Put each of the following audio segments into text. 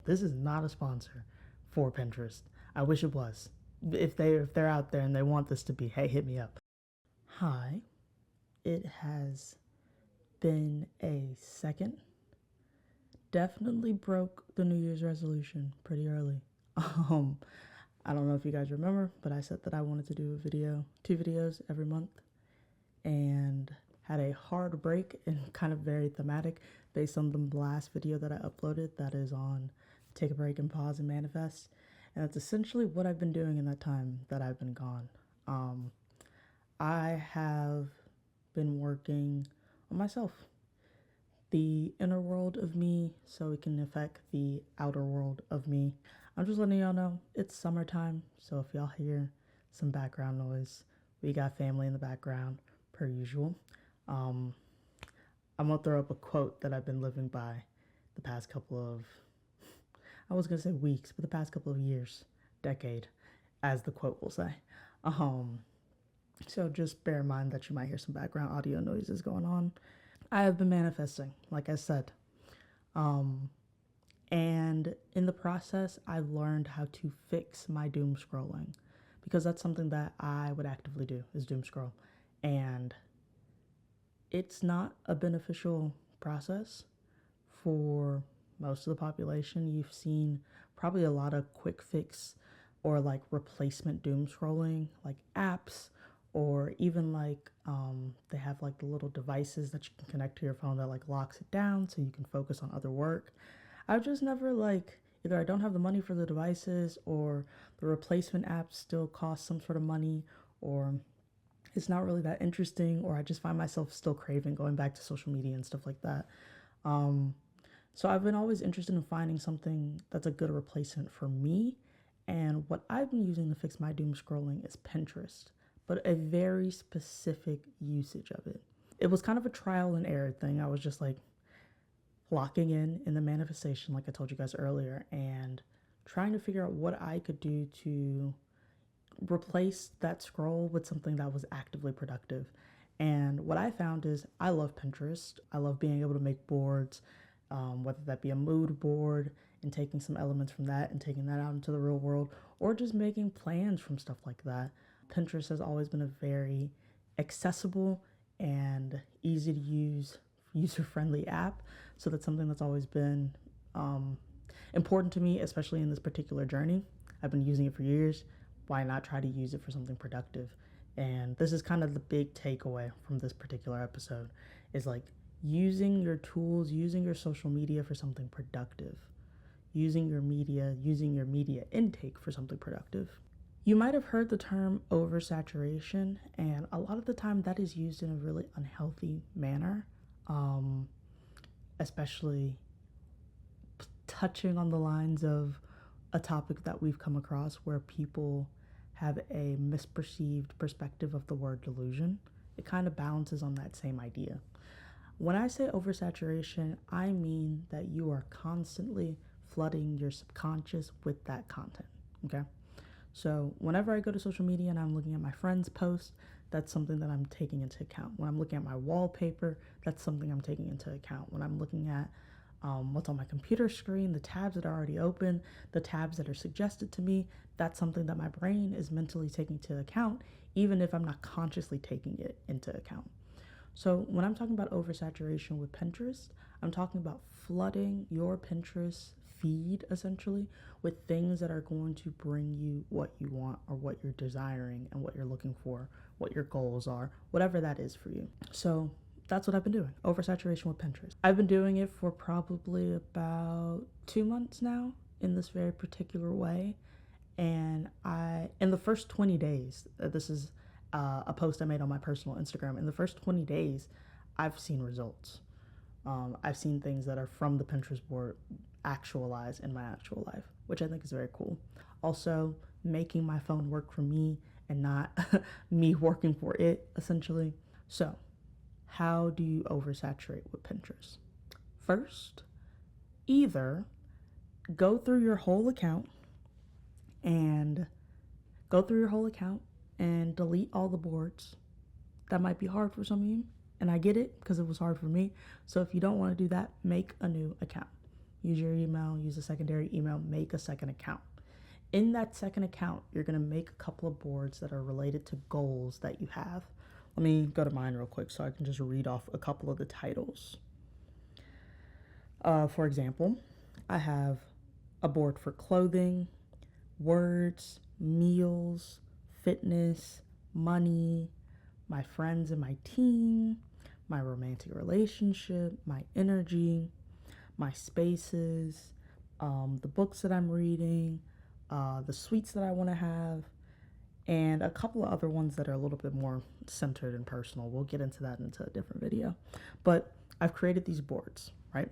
This is not a sponsor for Pinterest. I wish it was. If they're out there and they want this to be, hey, hit me up. Hi. It has been a second. Definitely broke the New Year's resolution pretty early. I don't know if you guys remember, but I said that I wanted to do a video, 2 videos every month, and had a hard break and kind of very thematic based on the last video that I uploaded that is on take a break and pause and manifest. And that's essentially what I've been doing in that time that I've been gone. I have been working on myself, the inner world of me, so it can affect the outer world of me. I'm just letting y'all know it's summertime, so if y'all hear some background noise, we got family in the background per usual. I'm gonna throw up a quote that I've been living by the past couple of, I was gonna say weeks, but the past couple of years, decade, as the quote will say. So just bear in mind that you might hear some background audio noises going on. I have been manifesting, like I said. And in the process, I've learned how to fix my doom scrolling, because that's something that I would actively do, is doom scroll. And it's not a beneficial process for most of the population. You've seen probably a lot of quick fix or like replacement doom scrolling, like apps, or even like they have like the little devices that you can connect to your phone that like locks it down so you can focus on other work. I've just never either I don't have the money for the devices, or the replacement apps still cost some sort of money, or it's not really that interesting, or I just find myself still craving going back to social media and stuff like that. So I've been always interested in finding something that's a good replacement for me. And what I've been using to fix my doom scrolling is Pinterest, but a very specific usage of it. It was kind of a trial and error thing. I was just like locking in the manifestation, like I told you guys earlier, and trying to figure out what I could do to replace that scroll with something that was actively productive. And what I found is I love Pinterest. I love being able to make boards, whether that be a mood board and taking some elements from that and taking that out into the real world, or just making plans from stuff like that. Pinterest has always been a very accessible and easy to use, user-friendly app. So that's something that's always been important to me, especially in this particular journey. I've been using it for years. Why not try to use it for something productive? And this is kind of the big takeaway from this particular episode, is like using your tools, using your social media for something productive, using your media intake for something productive. You might have heard the term oversaturation, and a lot of the time that is used in a really unhealthy manner, especially touching on the lines of a topic that we've come across where people have a misperceived perspective of the word delusion. It kind of balances on that same idea. When I say oversaturation, I mean that you are constantly flooding your subconscious with that content, okay? So whenever I go to social media and I'm looking at my friends' posts, that's something that I'm taking into account. When I'm looking at my wallpaper, that's something I'm taking into account. When I'm looking at what's on my computer screen, the tabs that are already open, the tabs that are suggested to me, that's something that my brain is mentally taking into account, even if I'm not consciously taking it into account. So when I'm talking about oversaturation with Pinterest, I'm talking about flooding your Pinterest feed essentially with things that are going to bring you what you want, or what you're desiring and what you're looking for, what your goals are, whatever that is for you. So that's what I've been doing, oversaturation with Pinterest. I've been doing it for probably about 2 months now in this very particular way. And in the first 20 days, this is a post I made on my personal Instagram. In the first 20 days, I've seen results. I've seen things that are from the Pinterest board actualize in my actual life, which I think is very cool. Also, making my phone work for me and not me working for it, essentially. So, how do you oversaturate with Pinterest? First, either go through your whole account and delete all the boards. That might be hard for some of you, and I get it because it was hard for me. So if you don't want to do that, make a new account. use your email, use a secondary email, make a second account. In that second account, you're going to make a couple of boards that are related to goals that you have. Let me go to mine real quick so I can just read off a couple of the titles. For example, I have a board for clothing, words, meals, fitness, money, my friends and my team, my romantic relationship, my energy, my spaces, the books that I'm reading, the sweets that I want to have, and a couple of other ones that are a little bit more centered and personal. We'll get into that into a different video. But I've created these boards, right?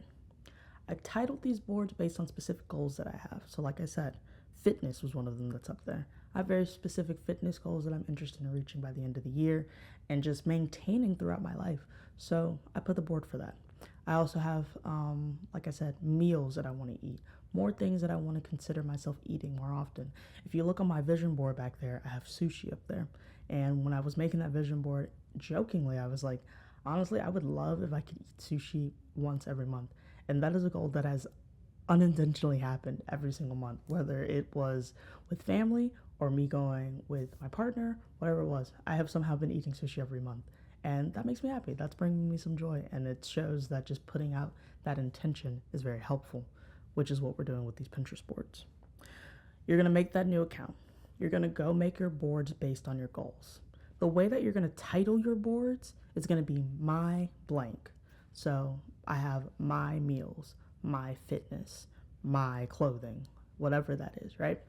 I titled these boards based on specific goals that I have. So like I said, fitness was one of them that's up there. I have very specific fitness goals that I'm interested in reaching by the end of the year and just maintaining throughout my life. So I put the board for that. I also have, like I said, meals that I want to eat, more things that I want to consider myself eating more often. If you look on my vision board back there, I have sushi up there. And when I was making that vision board, jokingly, I was like, honestly, I would love if I could eat sushi once every month. And that is a goal that has unintentionally happened every single month, whether it was with family or me going with my partner, whatever it was. I have somehow been eating sushi every month. And that makes me happy. That's bringing me some joy. And it shows that just putting out that intention is very helpful, which is what we're doing with these Pinterest boards. You're going to make that new account. You're going to go make your boards based on your goals. The way that you're going to title your boards is going to be my blank. So I have my meals, my fitness, my clothing, whatever that is, right?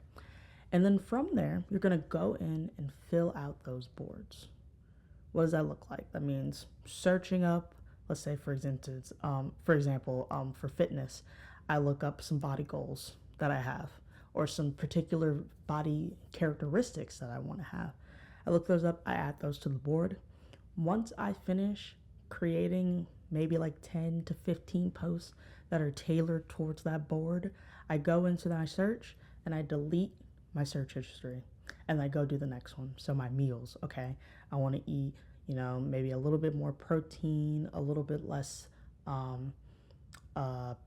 And then from there, you're going to go in and fill out those boards. What does that look like? That means searching up, let's say for example, for fitness, I look up some body goals that I have or some particular body characteristics that I want to have. I look those up, I add those to the board. Once I finish creating maybe like 10 to 15 posts that are tailored towards that board, I go into my search and I delete my search history. And I go do the next one. So my meals, okay, I want to eat, maybe a little bit more protein, a little bit less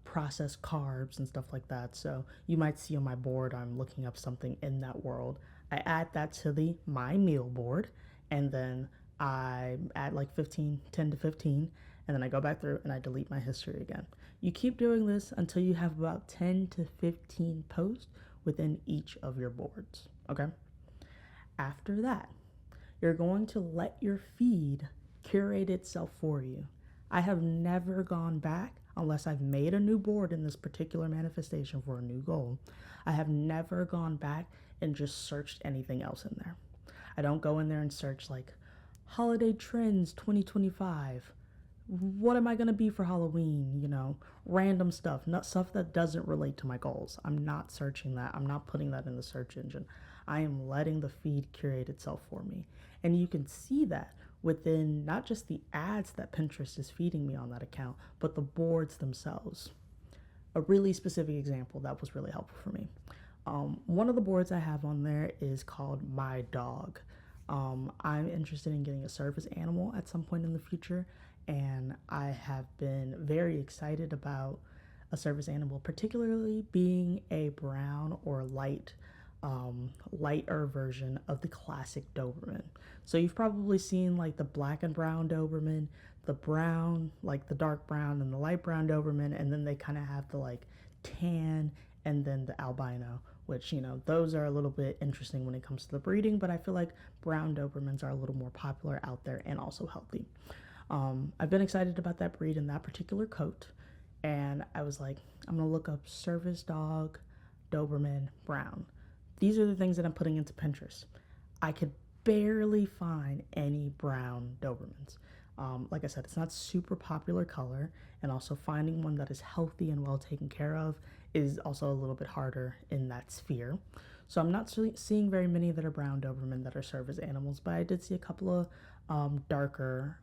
processed carbs and stuff like that. So you might see on my board, I'm looking up something in that world. I add that to the my meal board, and then I add like 10 to 15, and then I go back through and I delete my history again. You keep doing this until you have about 10 to 15 posts within each of your boards, okay? After that, you're going to let your feed curate itself for you. I have never gone back unless I've made a new board in this particular manifestation for a new goal. I have never gone back and just searched anything else in there. I don't go in there and search like holiday trends 2025. What am I going to be for Halloween? Random stuff, not stuff that doesn't relate to my goals. I'm not searching that. I'm not putting that in the search engine. I am letting the feed curate itself for me. And you can see that within not just the ads that Pinterest is feeding me on that account, but the boards themselves. A really specific example that was really helpful for me. One of the boards I have on there is called My Dog. I'm interested in getting a service animal at some point in the future, and I have been very excited about a service animal, particularly being a brown or lighter version of the classic Doberman. So you've probably seen like the black and brown Doberman, the brown, like the dark brown and the light brown Doberman, and then they kind of have the like tan and then the albino, which, those are a little bit interesting when it comes to the breeding, but I feel like brown Dobermans are a little more popular out there and also healthy. I've been excited about that breed and that particular coat, and I was like, I'm gonna look up service dog, Doberman, brown. These are the things that I'm putting into Pinterest. I could barely find any brown Dobermans. Like I said, it's not super popular color, and also finding one that is healthy and well taken care of is also a little bit harder in that sphere. So I'm not seeing very many that are brown Doberman that are service animals, but I did see a couple of darker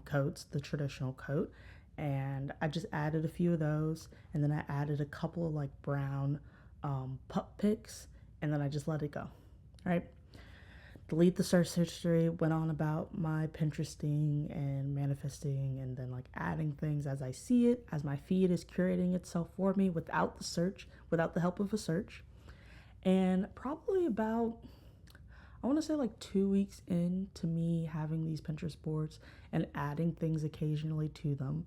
coats, the traditional coat, and I just added a few of those, and then I added a couple of like brown pup picks, and then I just let it go, right? delete the search history, went on about my Pinteresting and manifesting, and then like adding things as I see it, as my feed is curating itself for me without the search, without the help of a search. And probably about, I want to say like 2 weeks into me having these Pinterest boards and adding things occasionally to them,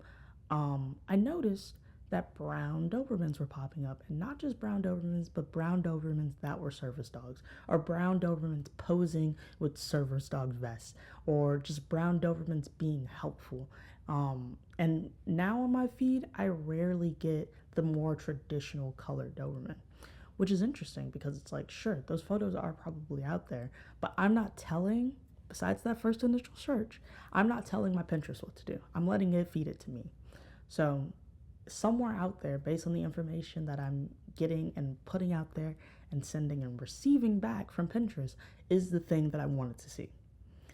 I noticed that brown Dobermans were popping up, and not just brown Dobermans, but brown Dobermans that were service dogs, or brown Dobermans posing with service dog vests, or just brown Dobermans being helpful. And now on my feed, I rarely get the more traditional colored Doberman, which is interesting because it's like, sure, those photos are probably out there, but I'm not telling, besides that first initial search, I'm not telling my Pinterest what to do. I'm letting it feed it to me. So somewhere out there, based on the information that I'm getting and putting out there and sending and receiving back from Pinterest, is the thing that I wanted to see.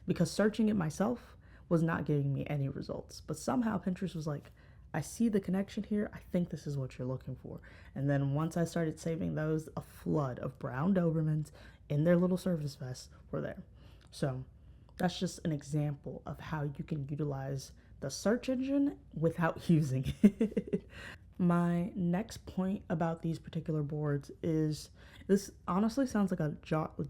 Because searching it myself was not giving me any results. But somehow Pinterest was like, I see the connection here. I think this is what you're looking for. And then once I started saving those, a flood of brown Dobermans in their little service vests were there. So that's just an example of how you can utilize the search engine without using it. My next point about these particular boards is, this honestly sounds like a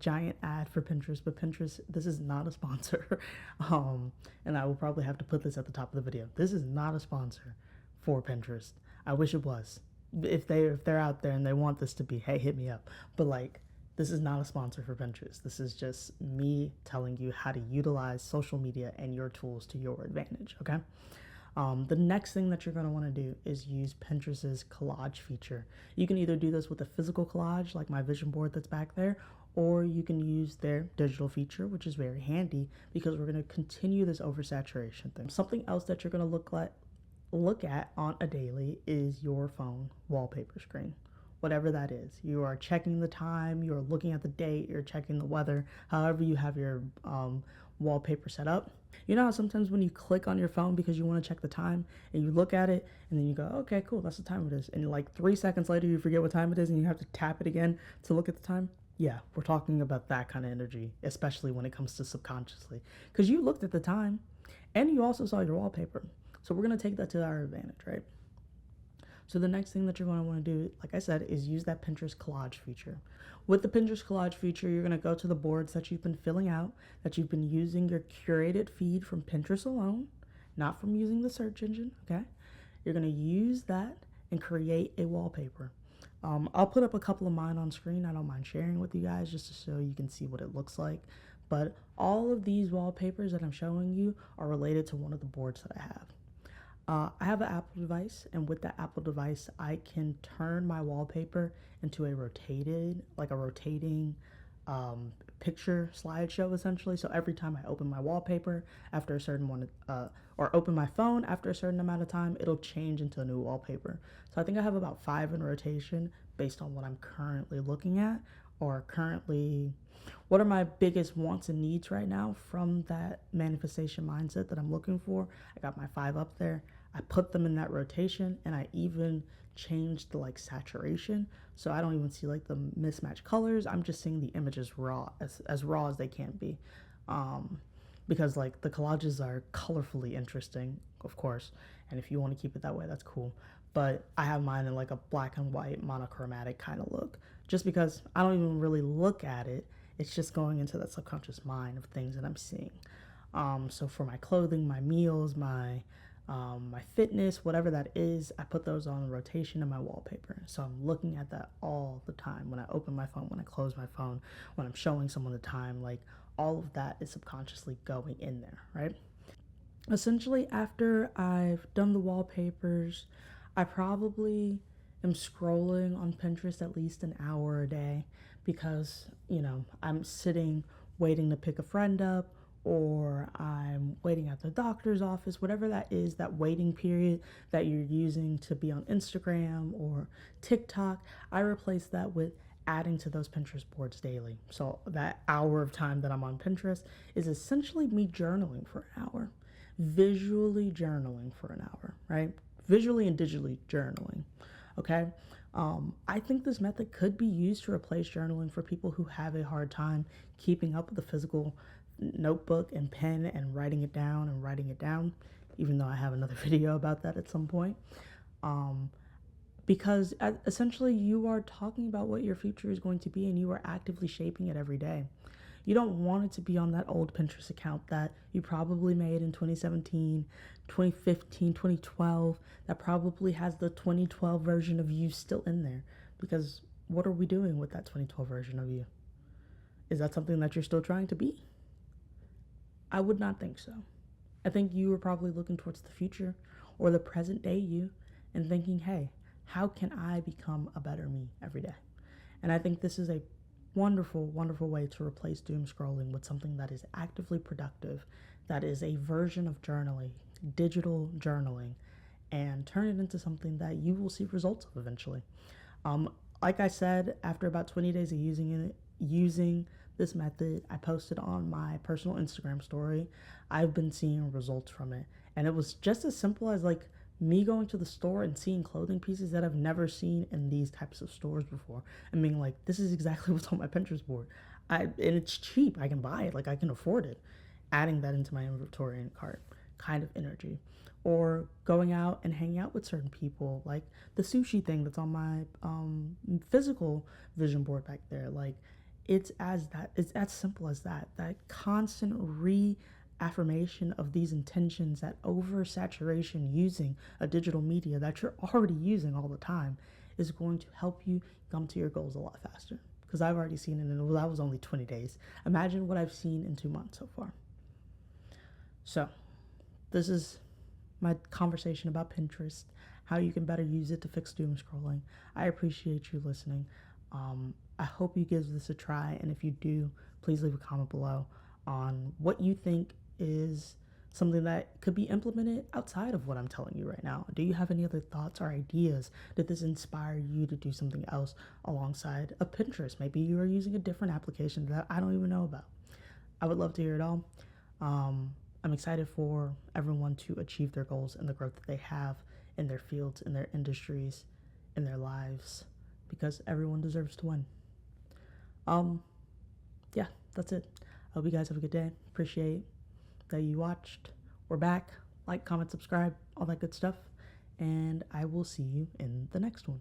giant ad for Pinterest, but Pinterest, this is not a sponsor. And I will probably have to put this at the top of the video. This is not a sponsor for Pinterest. I wish it was. If they're out there and they want this to be, hey, hit me up. But like, this is not a sponsor for Pinterest. This is just me telling you how to utilize social media and your tools to your advantage, okay? The next thing that you're going to want to do is use Pinterest's collage feature. You can either do this with a physical collage, like my vision board that's back there, or you can use their digital feature, which is very handy because we're going to continue this oversaturation thing. Something else that you're going to look at on a daily is your phone wallpaper screen. Whatever that is. You are checking the time, you're looking at the date, you're checking the weather, however you have your wallpaper set up. You know how sometimes when you click on your phone because you want to check the time and you look at it and then you go, okay, cool, that's the time it is. And like 3 seconds later, you forget what time it is and you have to tap it again to look at the time. Yeah, we're talking about that kind of energy, especially when it comes to subconsciously. Because you looked at the time and you also saw your wallpaper. So we're going to take that to our advantage, right? So the next thing that you're going to want to do, like I said, is use that Pinterest collage feature. With the Pinterest collage feature, you're going to go to the boards that you've been filling out, that you've been using your curated feed from Pinterest alone, not from using the search engine, okay? You're going to use that and create a wallpaper. I'll put up a couple of mine on screen. I don't mind sharing with you guys just to show you can see what it looks like. But all of these wallpapers that I'm showing you are related to one of the boards that I have. I have an Apple device, and with that Apple device, I can turn my wallpaper into a rotating picture slideshow, essentially. So every time I open my wallpaper after a certain one, or open my phone after a certain amount of time, it'll change into a new wallpaper. So I think I have about 5 in rotation based on what I'm currently looking at, or currently what are my biggest wants and needs right now from that manifestation mindset that I'm looking for. I got my 5 up there. I put them in that rotation, and I even changed the like saturation, so I don't even see like the mismatched colors. I'm just seeing the images raw, as raw as they can be, because like the collages are colorfully interesting, of course, and if you want to keep it that way, that's cool. But I have mine in like a black and white monochromatic kind of look, just because I don't even really look at it. It's just going into that subconscious mind of things that I'm seeing. So for my clothing, my meals, my fitness, whatever that is, I put those on rotation in my wallpaper. So I'm looking at that all the time. When I open my phone, when I close my phone, when I'm showing someone the time, like all of that is subconsciously going in there, right? Essentially, after I've done the wallpapers, I probably am scrolling on Pinterest at least an hour a day because, I'm sitting waiting to pick a friend up, or I'm waiting at the doctor's office, whatever that is, that waiting period that you're using to be on Instagram or TikTok. I replace that with adding to those Pinterest boards daily. So that hour of time that I'm on Pinterest is essentially me journaling for an hour, visually journaling for an hour, right? Visually and digitally journaling, okay? I think this method could be used to replace journaling for people who have a hard time keeping up with the physical notebook and pen and writing it down, even though I have another video about that at some point. Um, because essentially you are talking about what your future is going to be and you are actively shaping it every day. You don't want it to be on that old Pinterest account that you probably made in 2017, 2015, 2012, that probably has the 2012 version of you still in there. Because what are we doing with that 2012 version of you? Is that something that you're still trying to be? I would not think so. I think you were probably looking towards the future or the present day you and thinking, hey, how can I become a better me every day? And I think this is a wonderful, wonderful way to replace doom scrolling with something that is actively productive, that is a version of journaling, digital journaling, and turn it into something that you will see results of eventually. Um, like I said, after about 20 days of using this method, I posted on my personal Instagram story. I've been seeing results from it, and it was just as simple as like me going to the store and seeing clothing pieces that I've never seen in these types of stores before, and being like, this is exactly what's on my Pinterest board. And it's cheap. I can buy it. Like I can afford it. Adding that into my inventory and cart kind of energy. Or going out and hanging out with certain people, like the sushi thing that's on my physical vision board back there. Like it's as simple as that. That constant reaffirmation of these intentions, that oversaturation using a digital media that you're already using all the time is going to help you come to your goals a lot faster. Because I've already seen it, and that was only 20 days. Imagine what I've seen in 2 months so far. So, this is my conversation about Pinterest, how you can better use it to fix doom scrolling. I appreciate you listening. I hope you give this a try, and if you do, please leave a comment below on what you think is something that could be implemented outside of what I'm telling you right now. Do you have any other thoughts or ideas? Did this inspire you to do something else alongside of Pinterest? Maybe you are using a different application that I don't even know about. I would love to hear it all. I'm excited for everyone to achieve their goals and the growth that they have in their fields, in their industries, in their lives, because everyone deserves to win. Yeah, that's it. I hope you guys have a good day. Appreciate that you watched. We're back. Like, comment, subscribe, all that good stuff. And I will see you in the next one.